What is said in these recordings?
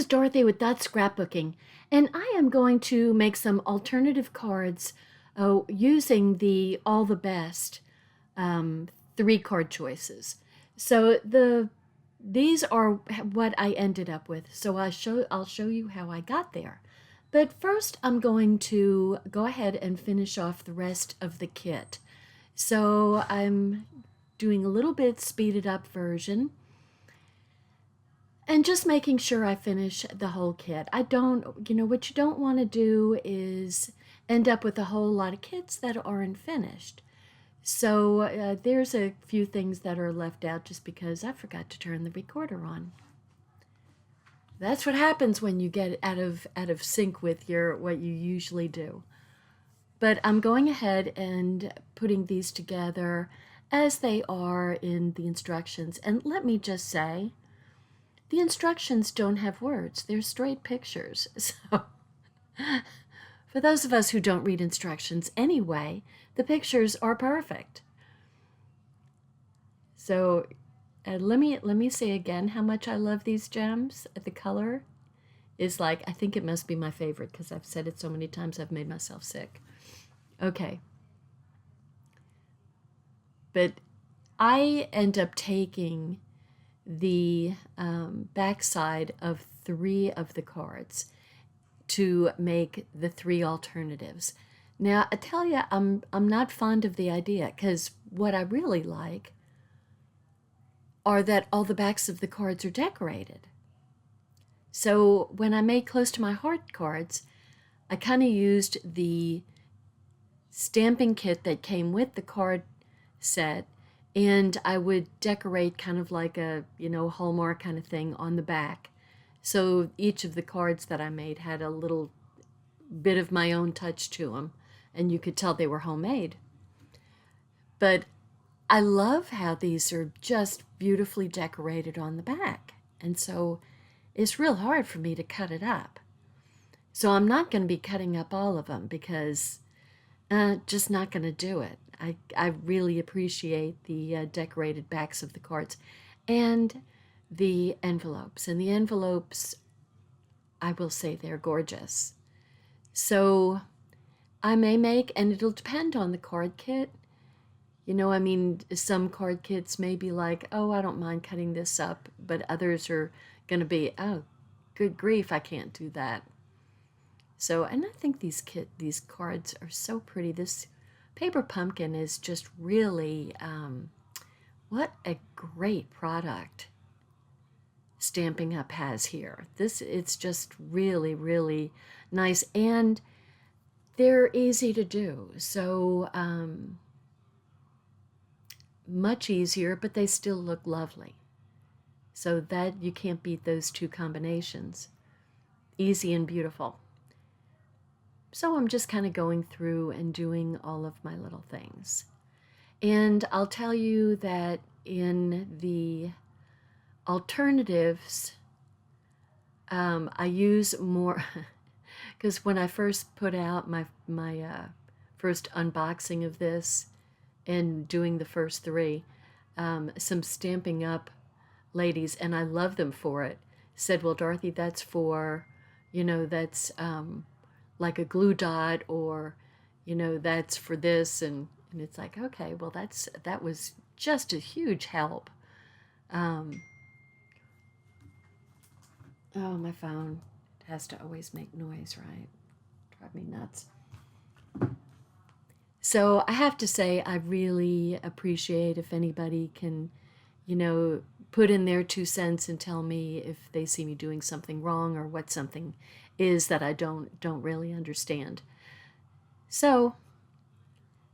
Dorothy with Dot Scrapbooking, and I am going to make some alternative cards using the All the Best 3 card choices. So these are what I ended up with. So I'll show you how I got there. But first I'm going to go ahead and finish off the rest of the kit. So I'm doing a little bit speeded up version and just making sure I finish the whole kit. What you don't want to do is end up with a whole lot of kits that aren't finished. So there's a few things that are left out just because I forgot to turn the recorder on. That's what happens when you get out of sync with what you usually do. But I'm going ahead and putting these together as they are in the instructions. And let me just say, the instructions don't have words. They're straight pictures. So for those of us who don't read instructions anyway, the pictures are perfect. So let me say again how much I love these gems. The color is I think it must be my favorite because I've said it so many times I've made myself sick. Okay. But I end up taking the backside of 3 of the cards to make the 3 alternatives. Now, I tell you, I'm not fond of the idea because what I really like are that all the backs of the cards are decorated. So when I made Close to My Heart cards, I kind of used the stamping kit that came with the card set, and I would decorate kind of like a, Hallmark kind of thing on the back. So each of the cards that I made had a little bit of my own touch to them, and you could tell they were homemade. But I love how these are just beautifully decorated on the back. And so it's real hard for me to cut it up. So I'm not going to be cutting up all of them because just not going to do it. I really appreciate the decorated backs of the cards and the envelopes. And the envelopes, I will say they're gorgeous. So I may make, and it'll depend on the card kit. Some card kits may be like, oh, I don't mind cutting this up, but others are going to be, oh, good grief, I can't do that. So, and I think these cards are so pretty. This paper pumpkin is just really, what a great product Stampin' Up has here. It's just really, really nice, and they're easy to do. So, much easier, but they still look lovely. So that you can't beat those 2 combinations. Easy and beautiful. So I'm just kind of going through and doing all of my little things. And I'll tell you that in the alternatives, I use more, because when I first put out my first unboxing of this and doing the first 3, some Stampin' Up ladies, and I love them for it, said, well, Dorothy, that's for, that's like a glue dot, or, that's for this. And it's like, okay, well, that was just a huge help. Oh, my phone has to always make noise, right? Drive me nuts. So I have to say, I really appreciate if anybody can, put in their 2 cents and tell me if they see me doing something wrong or what something is that I don't really understand. So,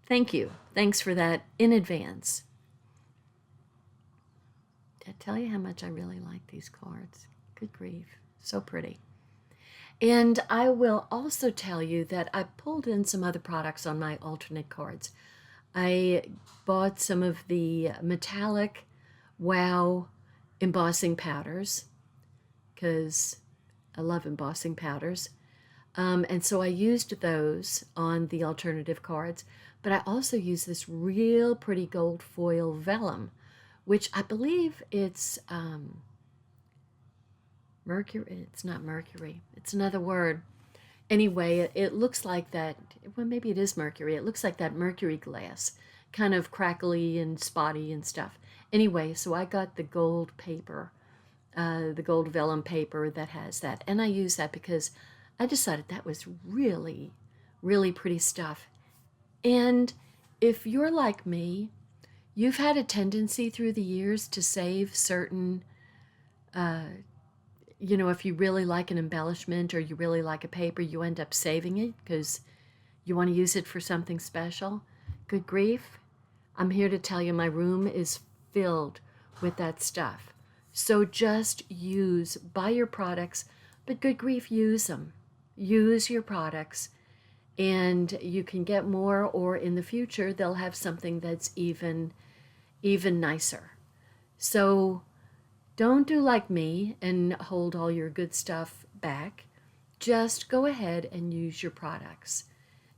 thank you. Thanks for that in advance. I tell you how much I really like these cards. Good grief. So pretty. And I will also tell you that I pulled in some other products on my alternate cards. I bought some of the metallic Wow embossing powders because I love embossing powders. And so I used those on the alternative cards, but I also used this real pretty gold foil vellum, which I believe it's Mercury, it's not mercury. It's another word. Anyway, it looks like that, well, maybe it is mercury. It looks like that mercury glass, kind of crackly and spotty and stuff. Anyway, so I got the gold paper, the gold vellum paper that has that. And I use that because I decided that was really, really pretty stuff. And if you're like me, you've had a tendency through the years to save certain, if you really like an embellishment or you really like a paper, you end up saving it because you want to use it for something special. Good grief. I'm here to tell you my room is filled with that stuff. So just buy your products, but good grief, use them. Use your products and you can get more, or in the future, they'll have something that's even nicer. So don't do like me and hold all your good stuff back. Just go ahead and use your products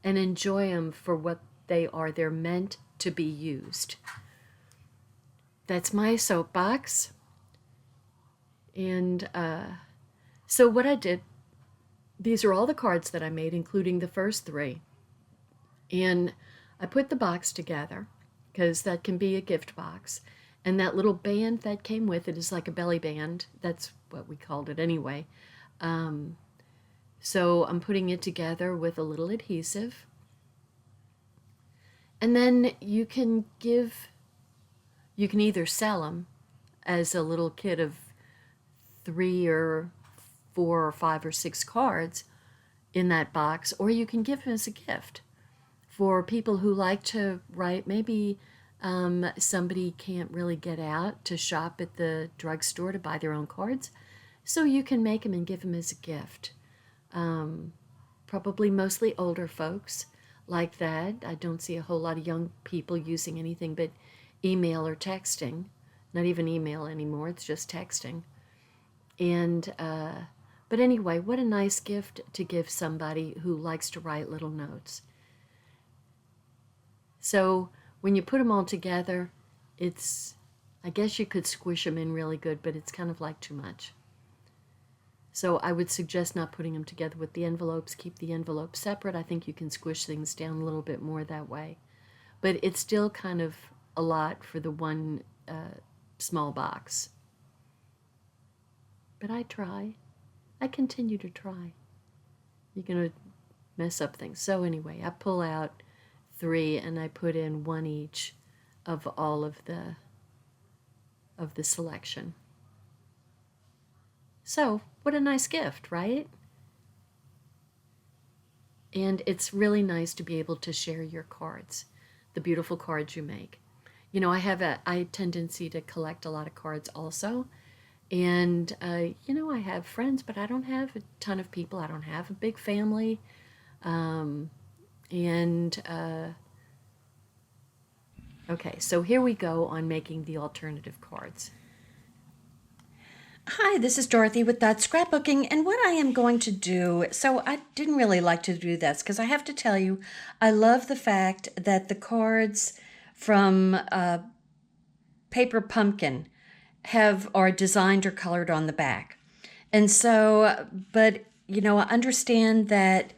and enjoy them for what they are. They're meant to be used. That's my soapbox. And so what I did, these are all the cards that I made, including the first 3. And I put the box together because that can be a gift box. And that little band that came with it is like a belly band. That's what we called it anyway. So I'm putting it together with a little adhesive. And then you can either sell them as a little kit of 3 or 4 or 5 or 6 cards in that box, or you can give them as a gift for people who like to write. Maybe somebody can't really get out to shop at the drugstore to buy their own cards, so you can make them and give them as a gift. Probably mostly older folks like that. I don't see a whole lot of young people using anything but email or texting. Not even email anymore, it's just texting. And but anyway, what a nice gift to give somebody who likes to write little notes. So when you put them all together, I guess you could squish them in really good, but it's kind of like too much. So I would suggest not putting them together with the envelopes. Keep the envelopes separate. I think you can squish things down a little bit more that way. But it's still kind of a lot for the one small box. But I try. I continue to try. You're going to mess up things. So anyway, I pull out 3 and I put in 1 each of all of the selection. So what a nice gift, right? And it's really nice to be able to share your cards, the beautiful cards you make. I have a tendency to collect a lot of cards also. And, I have friends, but I don't have a ton of people. I don't have a big family. Okay, so here we go on making the alternative cards. Hi, this is Dorothy with Scrapbooking, and what I am going to do, so I didn't really like to do this because I have to tell you, I love the fact that the cards from Paper Pumpkin are designed or colored on the back. And so, but, I understand that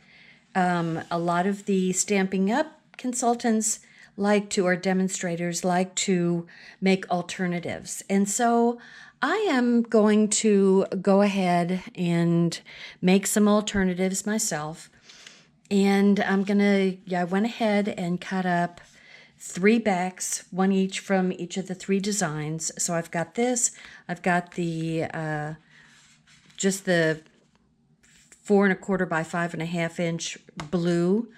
a lot of the Stampin' Up consultants or demonstrators like to make alternatives. And so I am going to go ahead and make some alternatives myself. And I went ahead and cut up 3 backs, 1 each from each of the 3 designs. So I've got this, I've got the just the 4 1/4 by 5 1/2 inch blue,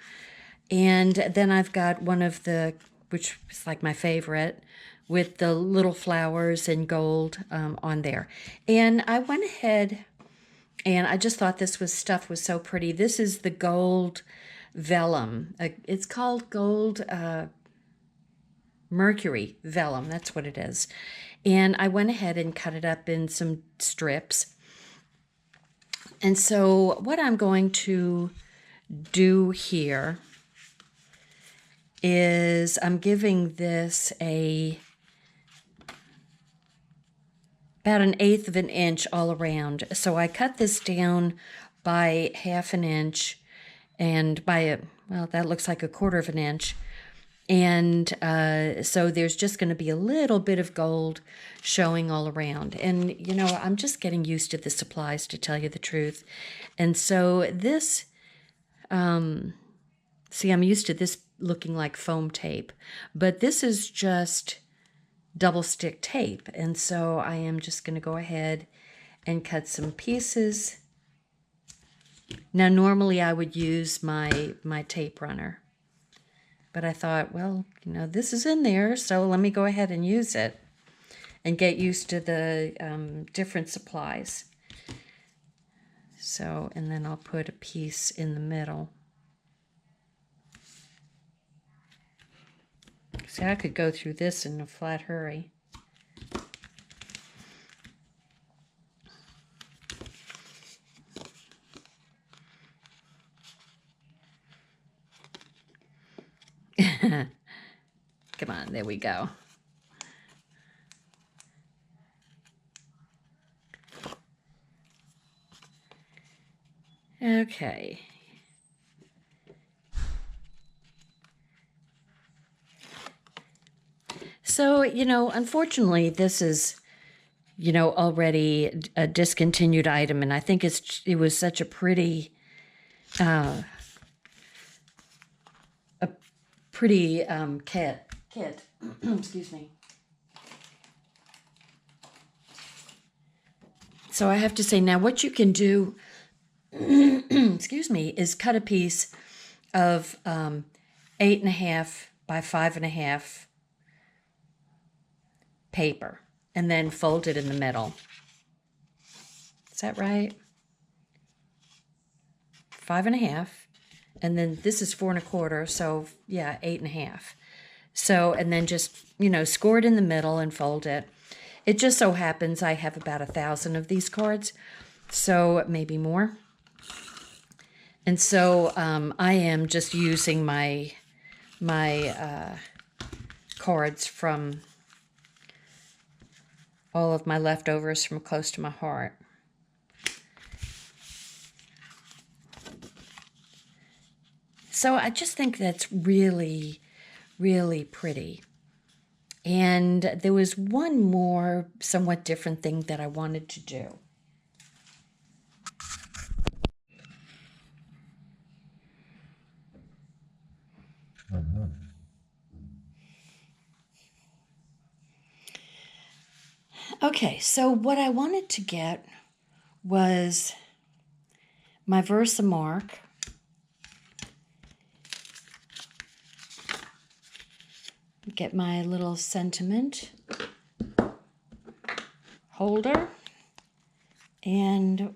and then I've got one of the, which is like my favorite, with the little flowers and gold on there. And I went ahead and I just thought this stuff was so pretty. This is the gold vellum. It's called gold mercury vellum. That's what it is. And I went ahead and cut it up in some strips. And so what I'm going to do here is I'm giving this about 1/8 of an inch all around. So I cut this down by 1/2 an inch and well, that looks like 1/4 of an inch. And so there's just going to be a little bit of gold showing all around. And, I'm just getting used to the supplies, to tell you the truth. And so this, see, I'm used to this looking like foam tape, but this is just double stick tape. And so I am just going to go ahead and cut some pieces. Now, normally I would use my tape runner. But I thought, well, this is in there, so let me go ahead and use it and get used to the different supplies. So, and then I'll put a piece in the middle. See, I could go through this in a flat hurry. Come on, there we go. Okay. So, unfortunately, this is, already a discontinued item, and I think it was such a pretty kit. Excuse me. So I have to say, now what you can do, excuse me, is cut a piece of 8.5 by 5.5 paper and then fold it in the middle. Is that right? 5.5. And then this is 4.25, so yeah, 8.5. So, and then just, score it in the middle and fold it. It just so happens I have about 1,000 of these cards, so maybe more. And so I am just using my cards from all of my leftovers from Close to My Heart. So I just think that's really, really pretty. And there was one more somewhat different thing that I wanted to do. Okay, so what I wanted to get was my Versamark. Get my little sentiment holder, and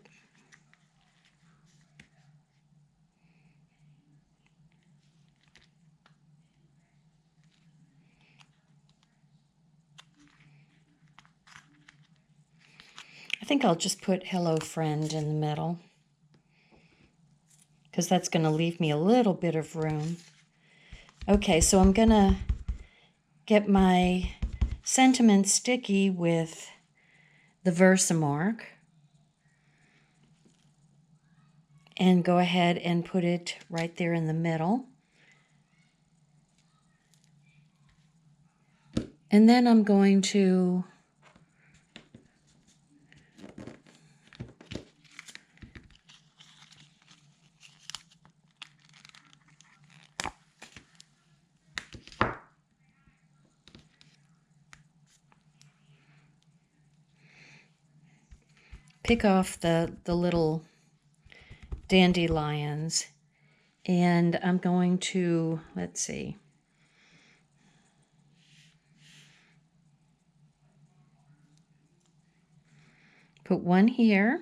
I think I'll just put Hello Friend in the middle, because that's going to leave me a little bit of room. Okay, so I'm going to get my sentiment sticky with the Versamark and go ahead and put it right there in the middle. And then I'm going to pick off the little dandelions, and I'm going to, let's see, put one here.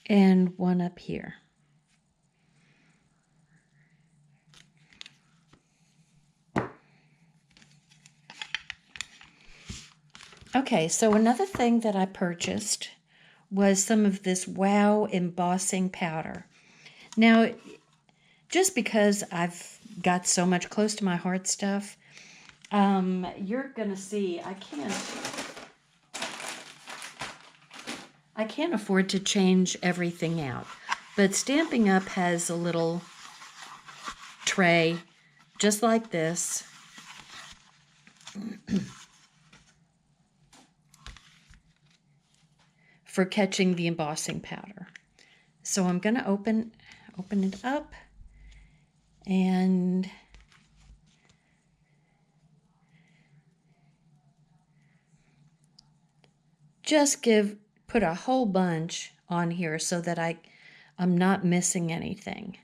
And one up here. Okay, so another thing that I purchased was some of this Wow embossing powder. Now, just because I've got so much close to my heart stuff, you're gonna see I can't afford to change everything out. But Stampin' Up has a little tray just like this. For catching the embossing powder. So I'm going to open it up and just put a whole bunch on here so that I'm not missing anything.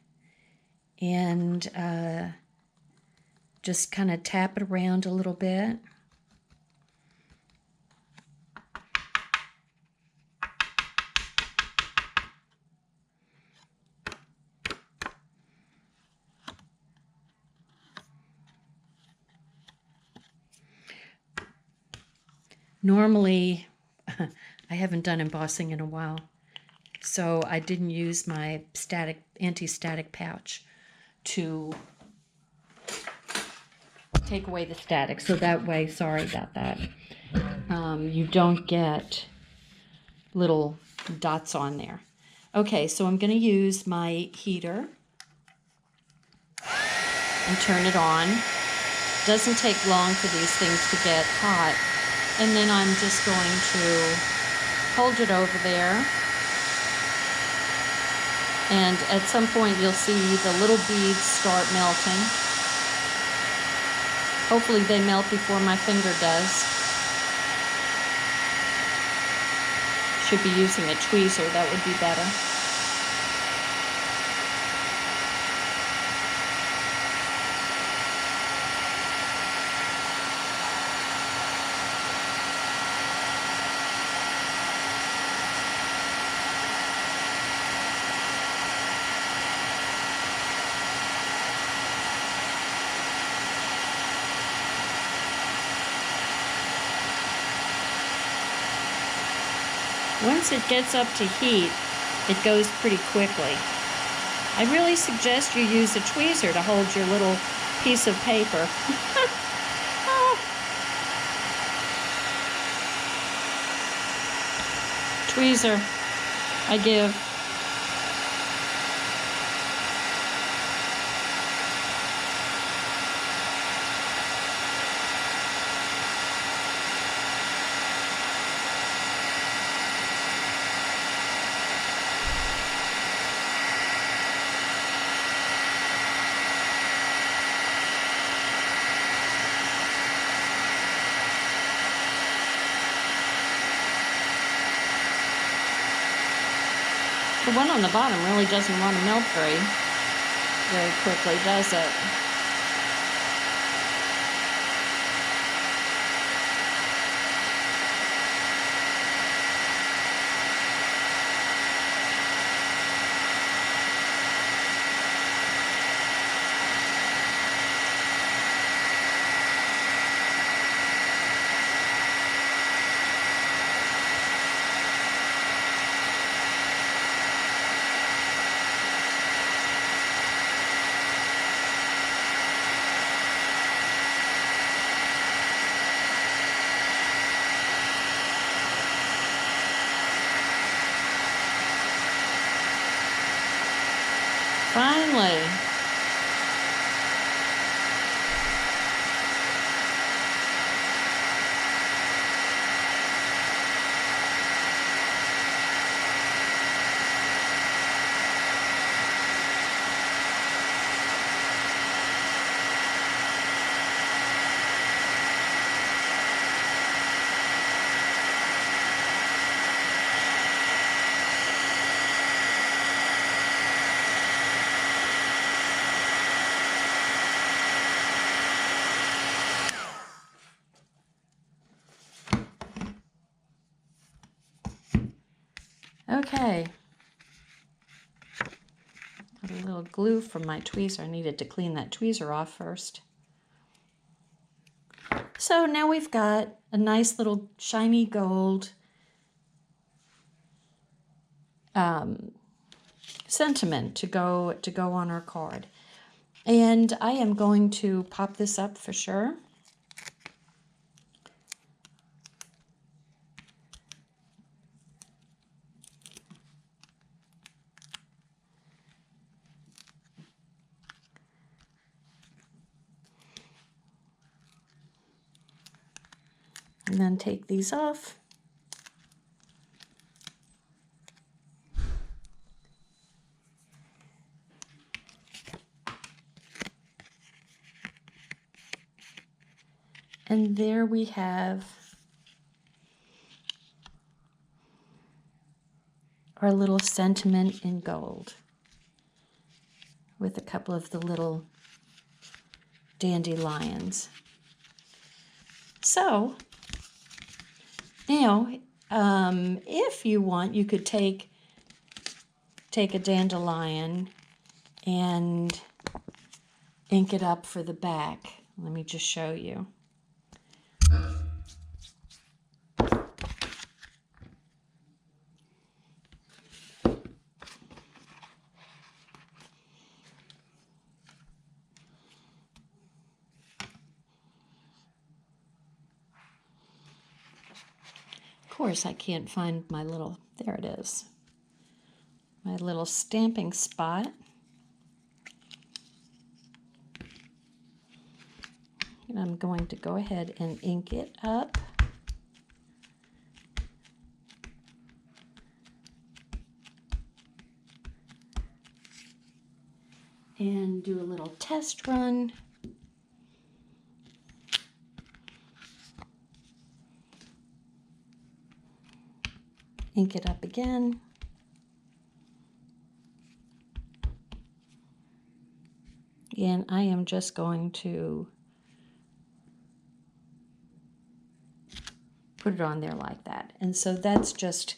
And just kind of tap it around a little bit. Normally, I haven't done embossing in a while, so I didn't use my anti-static pouch to take away the static. So that way, sorry about that, you don't get little dots on there. Okay, so I'm going to use my heater and turn it on. Doesn't take long for these things to get hot. And then I'm just going to hold it over there. And at some point you'll see the little beads start melting. Hopefully they melt before my finger does. Should be using a tweezer, that would be better. Once it gets up to heat, it goes pretty quickly. I really suggest you use a tweezer to hold your little piece of paper. Tweezer, I give. The one on the bottom really doesn't want to melt very quickly, does it? Finally. Okay. Got a little glue from my tweezer. I needed to clean that tweezer off first. So now we've got a nice little shiny gold sentiment to go on our card. And I am going to pop this up for sure. And then take these off. And there we have our little sentiment in gold with a couple of the little dandelions. So now, if you want, you could take a dandelion and ink it up for the back. Let me just show you. Of course, I can't find my little, there it is, my little stamping spot. And I'm going to go ahead and ink it up. And do a little test run. Ink it up again. And I am just going to put it on there like that. And so that's just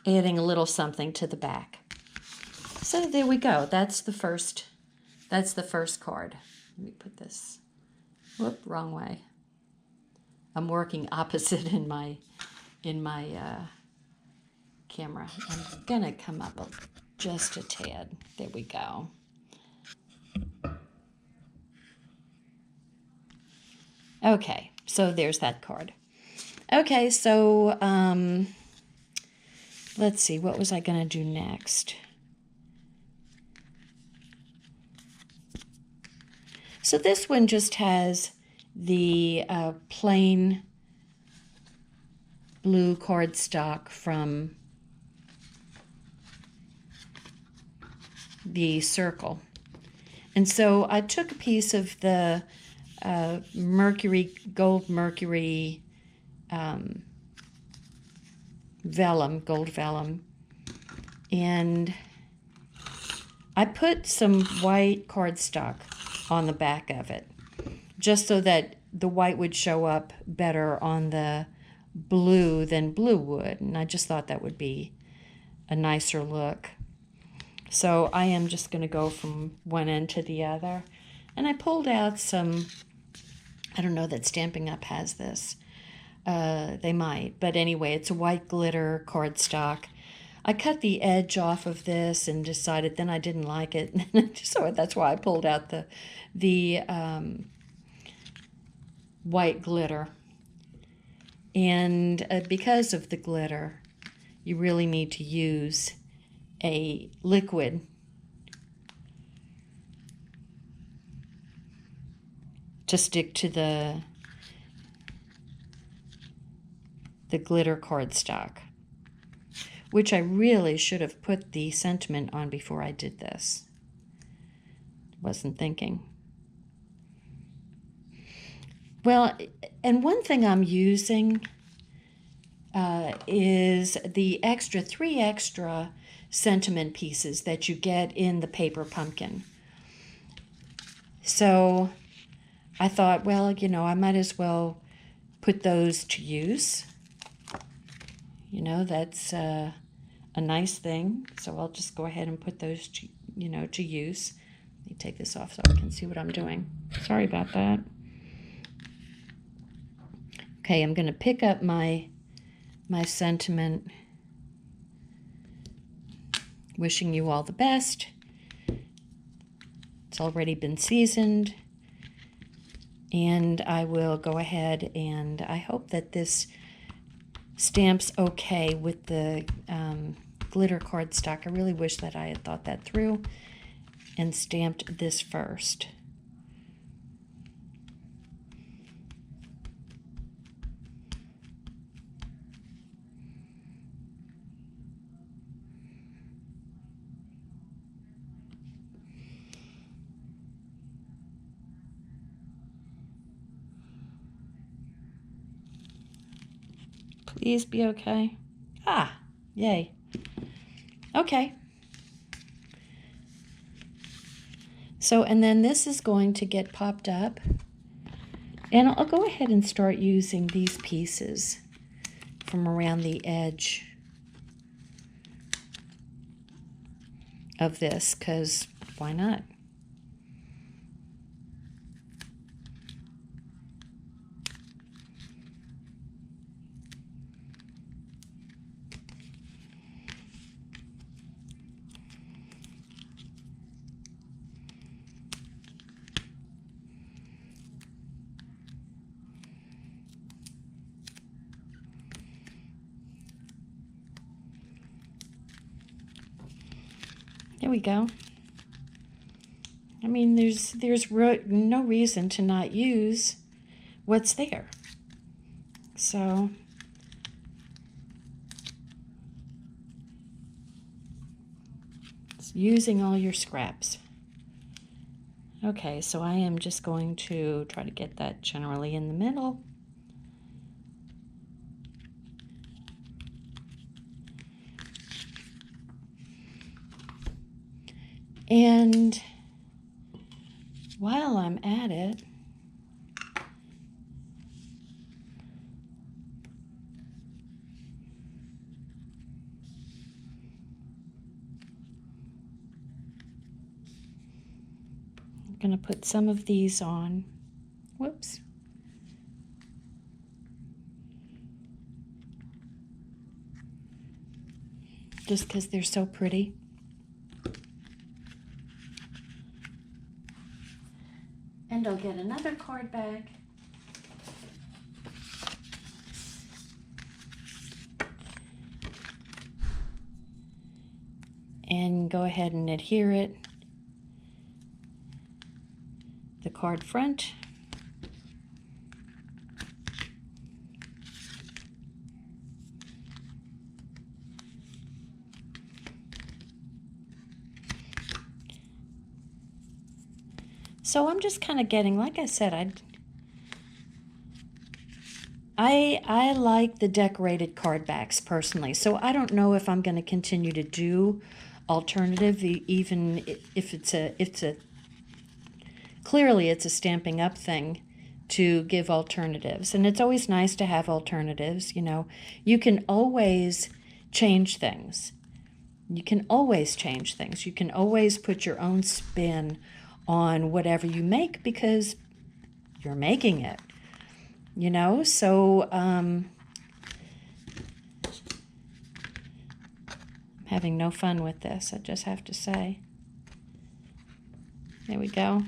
adding a little something to the back. So there we go. That's the first card. Let me put this, whoop, wrong way. I'm working opposite in my camera. I'm gonna come up just a tad. There we go. Okay, so there's that card. Okay, so let's see, what was I gonna do next? So this one just has the plain blue cardstock from the circle. And so I took a piece of the gold mercury vellum, gold vellum, and I put some white cardstock on the back of it, just so that the white would show up better on the blue than blue would, and I just thought that would be a nicer look. So I am just going to go from one end to the other, and I pulled out some, I don't know that Stampin' Up has this, they might, but anyway, it's a white glitter cardstock. I cut the edge off of this and decided then I didn't like it, so that's why I pulled out the white glitter. And because of the glitter, you really need to use a liquid to stick to the glitter cardstock, which I really should have put the sentiment on before I did this. Wasn't thinking. Well, and one thing I'm using is the three extra sentiment pieces that you get in the paper pumpkin. So I thought, well, you know, I might as well put those to use. You know, that's a nice thing. So I'll just go ahead and put those to, to use. Let me take this off so I can see what I'm doing. Sorry about that. Okay, I'm going to pick up my sentiment wishing you all the best. It's already been seasoned. And I will go ahead and I hope that this stamps okay with the glitter cardstock. I really wish that I had thought that through and stamped this first. Please be okay. Ah, yay. Okay. So, and then this is going to get popped up. And I'll go ahead and start using these pieces from around the edge of this, because why not? There we go. I mean, there's no reason to not use what's there. So it's using all your scraps. Okay, so I am just going to try to get that generally in the middle. And while I'm at it, I'm going to put some of these on. Whoops. Just because they're so pretty. And I'll get another card back. And go ahead and adhere it. The card front. So I'm just kind of getting, like I said, I like the decorated card backs personally. So I don't know if I'm going to continue to do alternative, even if it's a clearly it's a Stampin' Up thing to give alternatives. And it's always nice to have alternatives, you know. You can always change things. You can always change things. You can always put your own spin on whatever you make because you're making it, you know. So I'm having no fun with this, I just have to say. There we go.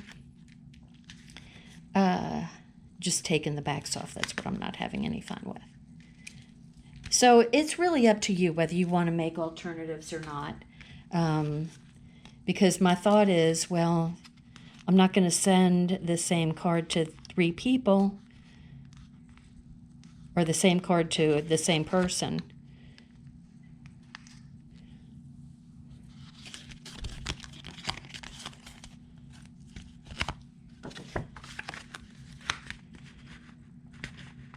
Just taking the backs off, that's what I'm not having any fun with. So it's really up to you whether you want to make alternatives or not. Because my thought is, well, I'm not going to send the same card to 3 people or the same card to the same person.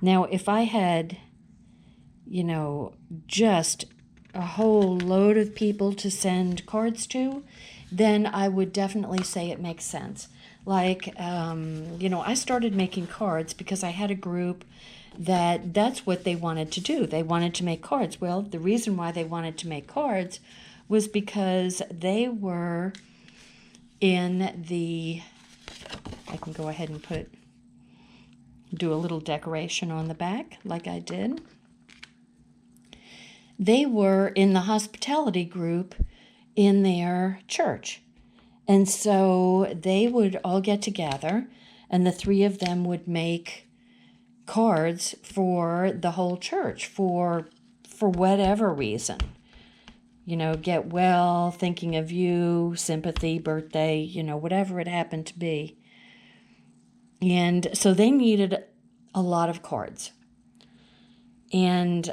Now, if I had, you know, just a whole load of people to send cards to, then I would definitely say it makes sense. Like, you know, I started making cards because I had a group that's what they wanted to do. They wanted to make cards. Well, the reason why they wanted to make cards was because they were in the, I can go ahead and do a little decoration on the back like I did. They were in the hospitality group in their church. And so they would all get together, and the three of them would make cards for the whole church for whatever reason. You know, get well, thinking of you, sympathy, birthday, you know, whatever it happened to be. And so they needed a lot of cards. And,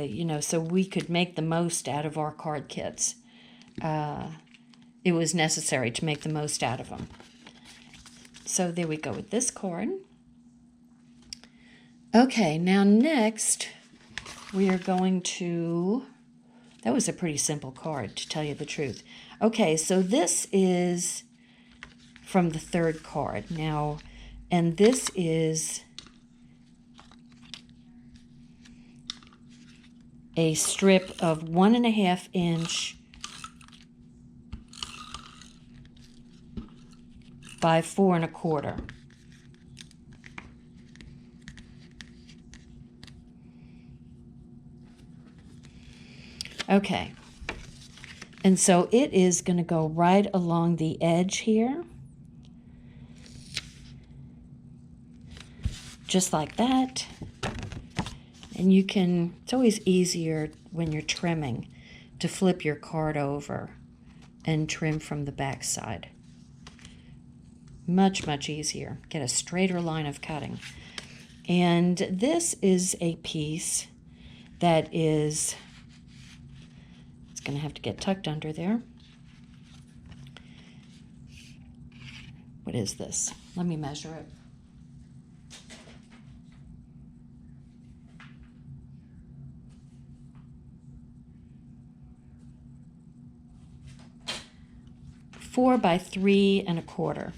you know, so we could make the most out of our card kits. It was necessary to make the most out of them. So there we go with this card. Okay, now next we are going to, that was a pretty simple card, to tell you the truth. Okay, so this is from the third card now, and this is a strip of 1.5 inch by 4 1/4. Okay, and so it is going to go right along the edge here, just like that. And you can, it's always easier when you're trimming to flip your card over and trim from the back side. Much, much easier. Get a straighter line of cutting. And this is a piece that is, it's going to have to get tucked under there. What is this? Let me measure it. Four by 3 1/4.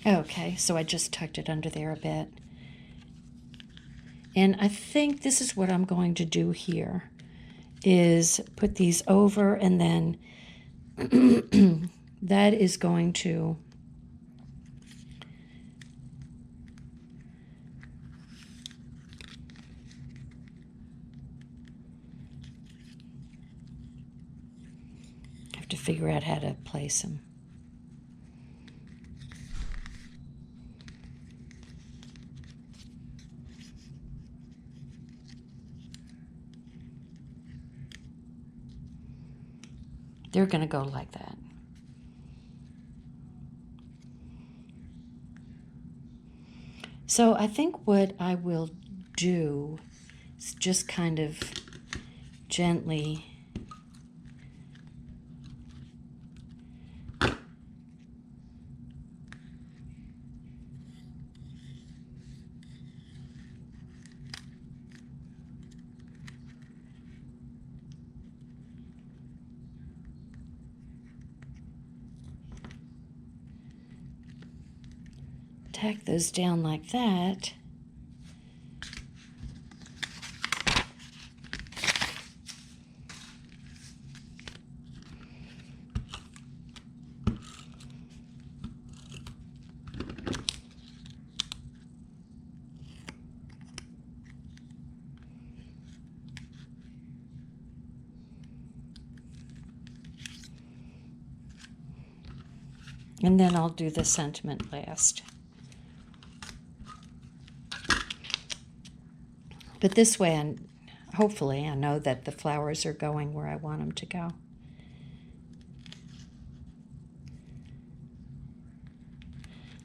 Okay, so I just tucked it under there a bit. And I think this is what I'm going to do here, is put these over, and then that is going to have to figure out how to place them. They're going to go like that. So I think what I will do is just kind of gently tack those down like that. And then I'll do the sentiment last. But this way, hopefully, I know that the flowers are going where I want them to go.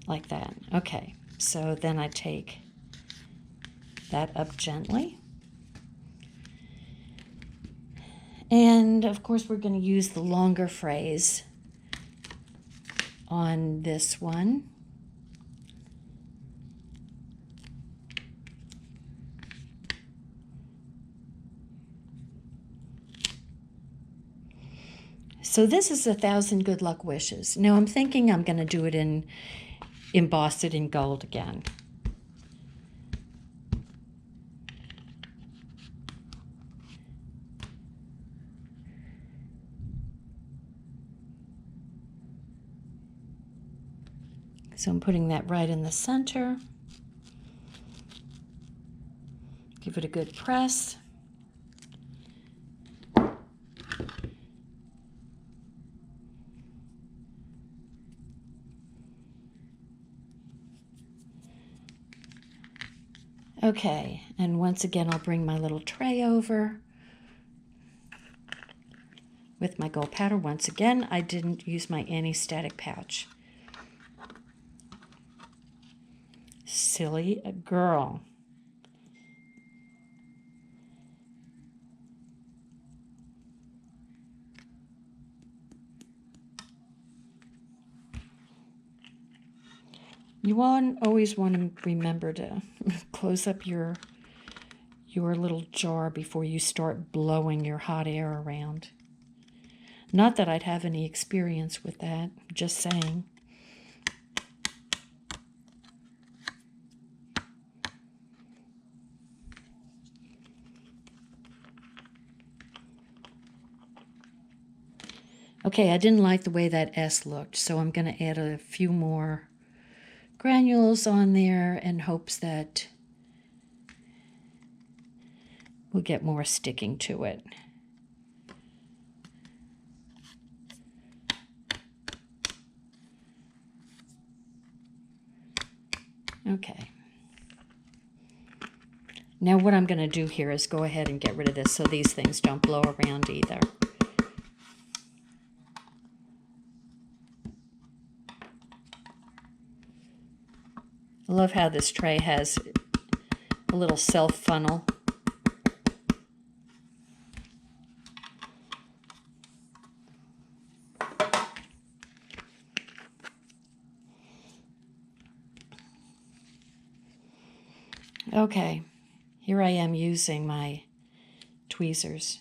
Like that. Okay, so then I take that up gently. And of course, we're going to use the longer phrase on this one. So this is 1,000 good luck wishes. Now I'm thinking I'm going to do it in emboss it in gold again. So I'm putting that right in the center. Give it a good press. Okay, and once again I'll bring my little tray over with my gold powder. Once again, I didn't use my anti-static pouch. Silly girl. You always want to remember to close up your little jar before you start blowing your hot air around. Not that I'd have any experience with that, just saying. Okay, I didn't like the way that S looked, so I'm going to add a few more granules on there in hopes that we'll get more sticking to it. Okay. Now what I'm going to do here is go ahead and get rid of this so these things don't blow around either. I love how this tray has a little self funnel. Okay, here I am using my tweezers.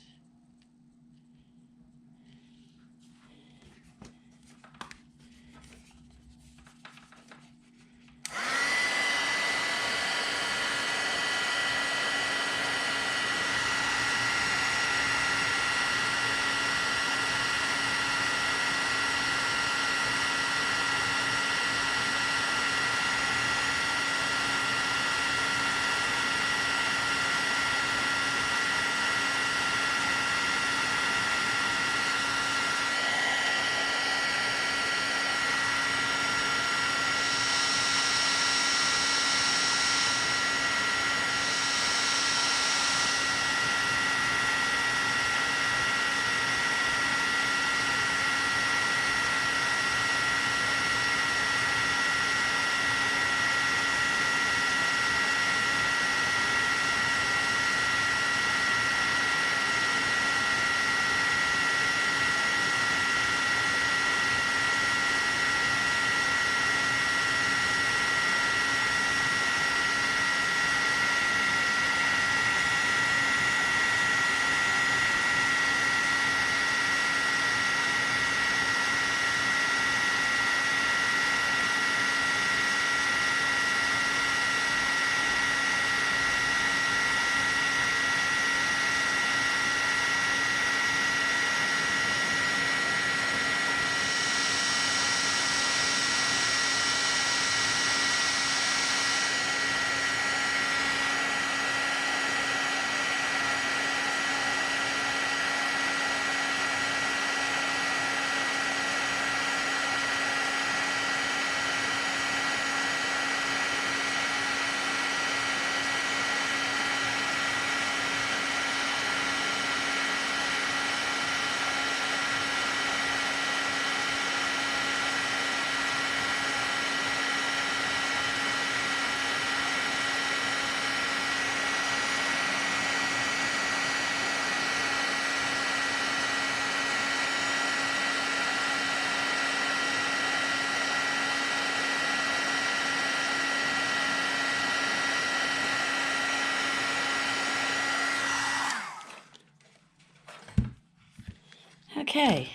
Okay.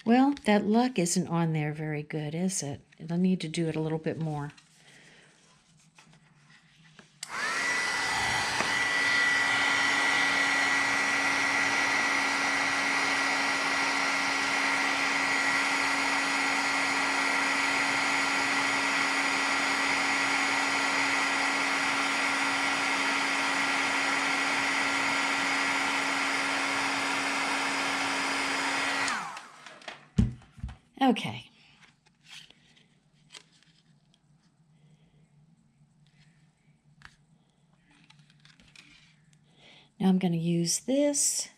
Well, that luck isn't on there very good, is it? I'll need to do it a little bit more. Okay. Now I'm going to use this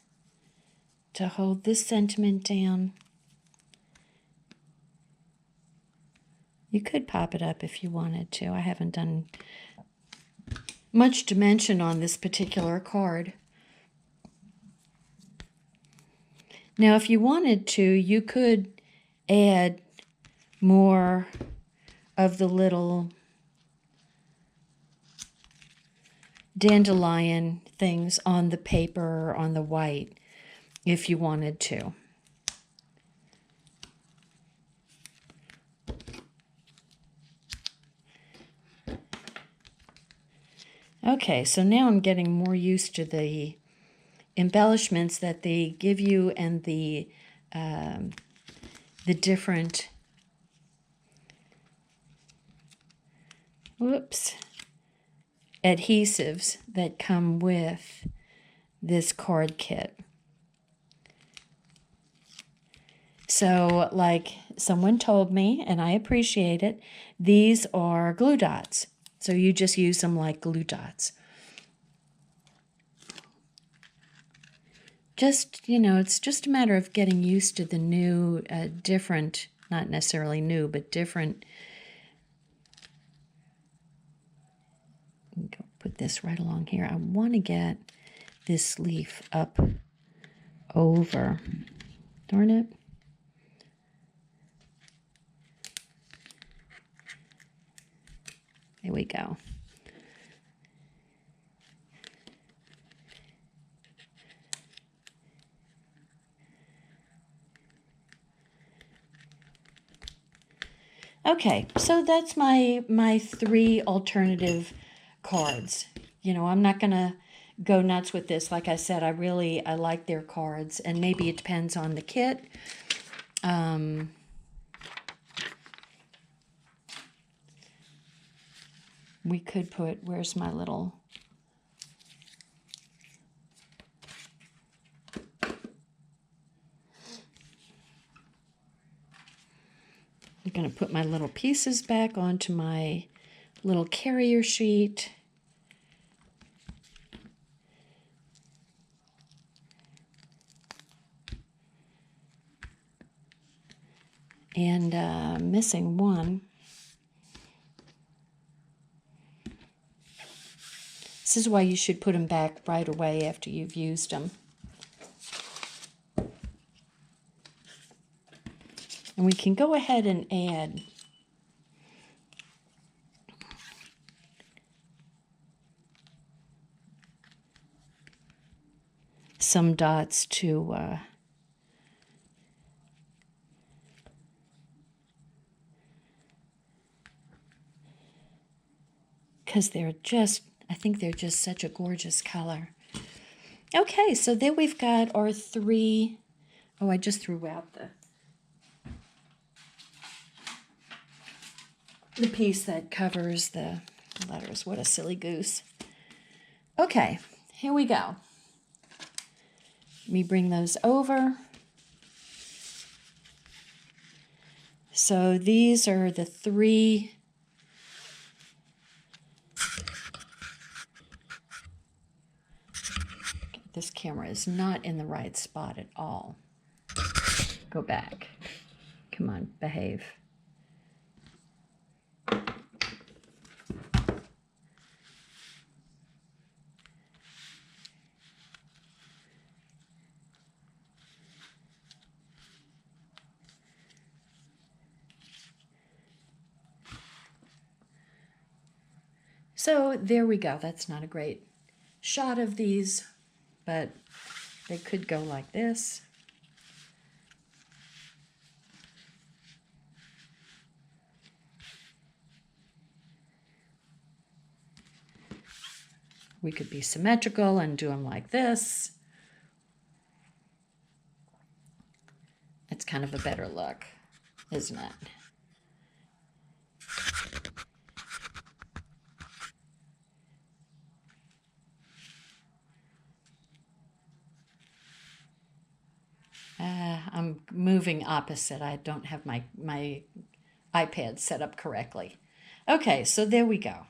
to hold this sentiment down. You could pop it up if you wanted to. I haven't done much dimension on this particular card. Now, if you wanted to, you could add more of the little dandelion things on the paper or on the white if you wanted to. Okay, so now I'm getting more used to the embellishments that they give you and the different adhesives that come with this card kit. So, like someone told me, and I appreciate it, these are glue dots. So you just use them like glue dots. Just, it's just a matter of getting used to the new, different, not necessarily new, but different. Put this right along here. I want to get this leaf up over. Darn it. There we go. Okay, so that's my 3 alternative cards. I'm not going to go nuts with this. Like I said, I like their cards, and maybe it depends on the kit. We could put, where's my little... I'm going to put my little pieces back onto my little carrier sheet. And missing one. This is why you should put them back right away after you've used them. And we can go ahead and add some dots to because I think they're just such a gorgeous color. Okay, so there we've got our 3. Oh, I just threw out the piece that covers the letters. What a silly goose. Okay, here we go. Let me bring those over. So these are the 3 this camera is not in the right spot at all. Go back. Come on, behave. So there we go. That's not a great shot of these, but they could go like this. We could be symmetrical and do them like this. It's kind of a better look, isn't it? I'm moving opposite. I don't have my iPad set up correctly. Okay, so there we go.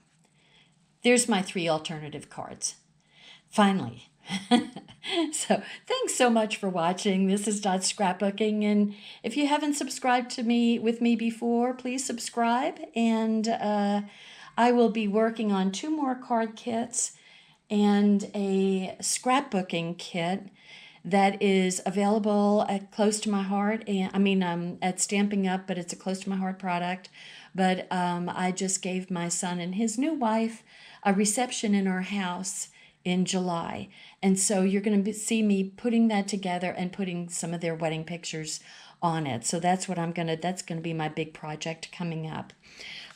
There's my 3 alternative cards. Finally. So thanks so much for watching. This is Dot Scrapbooking, and if you haven't subscribed to me with me before, please subscribe. And I will be working on 2 more card kits and a scrapbooking kit that is available at Close to My Heart, and at Stampin' Up, but it's a Close to My Heart product. But I just gave my son and his new wife a reception in our house in July, and so you're going to see me putting that together and putting some of their wedding pictures on it. So that's what that's going to be my big project coming up.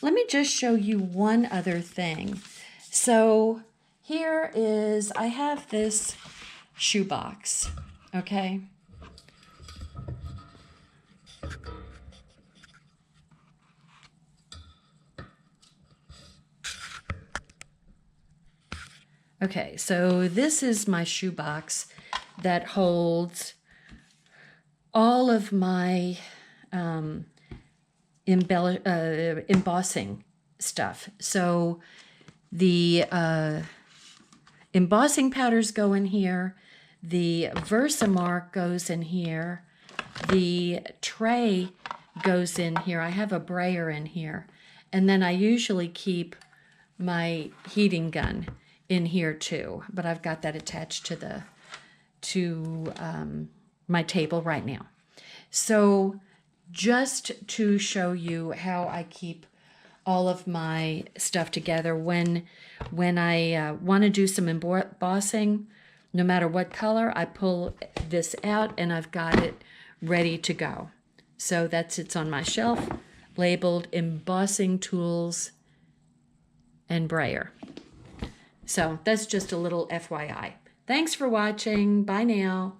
Let me just show you one other thing. So here is, I have this shoebox, okay? Okay, so this is my shoebox that holds all of my embossing stuff. So the embossing powders go in here, the Versamark goes in here, the tray goes in here. I have a brayer in here, and then I usually keep my heating gun in here too, but I've got that attached to my table right now. So just to show you how I keep all of my stuff together, when I want to do some embossing, no matter what color, I pull this out and I've got it ready to go. So it's on my shelf, labeled embossing tools and brayer. So that's just a little FYI. Thanks for watching. Bye now.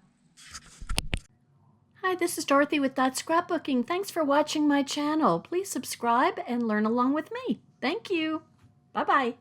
Hi, this is Dorothy with Dot Scrapbooking. Thanks for watching my channel. Please subscribe and learn along with me. Thank you. Bye-bye.